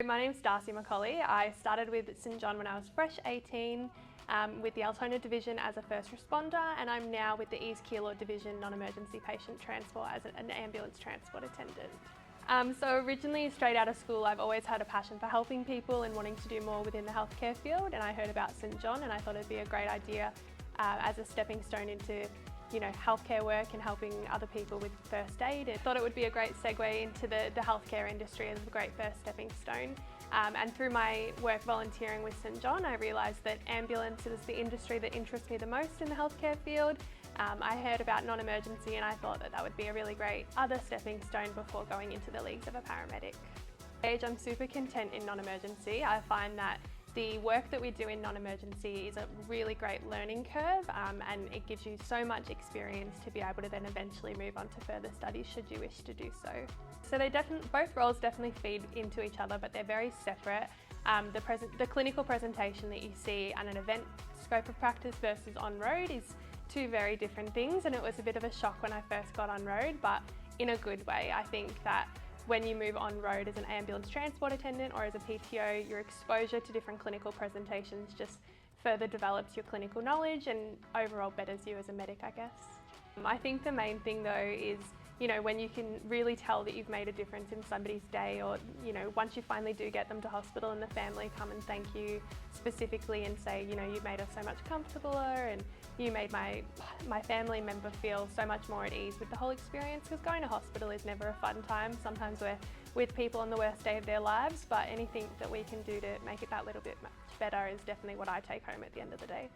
My name's Darcy. I started with St John when I was fresh 18 with the Altona Division as a first responder, and I'm now with the East Keilor Division non-emergency patient transport as an ambulance transport attendant. So originally, straight out of school, I've always had a passion for helping people and wanting to do more within the healthcare field, and I heard about St John and I thought it'd be a great idea as a stepping stone into healthcare work and helping other people with first aid. I thought it would be a great segue into the healthcare industry as a great first stepping stone. And through my work volunteering with St John, I realised that ambulance is the industry that interests me the most in the healthcare field. I heard about non-emergency and I thought that would be a really great other stepping stone before going into the leagues of a paramedic. I'm super content in non-emergency. I find that the work that we do in non-emergency is a really great learning curve and it gives you so much experience to be able to then eventually move on to further studies should you wish to do so. So both roles definitely feed into each other, but they're very separate. The clinical presentation that you see and an event scope of practice versus on-road is two very different things, and it was a bit of a shock when I first got on-road, but in a good way. I think that when you move on road as an ambulance transport attendant or as a PTO, your exposure to different clinical presentations just further develops your clinical knowledge and overall betters you as a medic, I guess. I think the main thing though is, when you can really tell that you've made a difference in somebody's day, or, once you finally do get them to hospital and the family come and thank you specifically and say, you made us so much comfortabler and you made my family member feel so much more at ease with the whole experience, because going to hospital is never a fun time. Sometimes we're with people on the worst day of their lives, but anything that we can do to make it that little bit much better is definitely what I take home at the end of the day.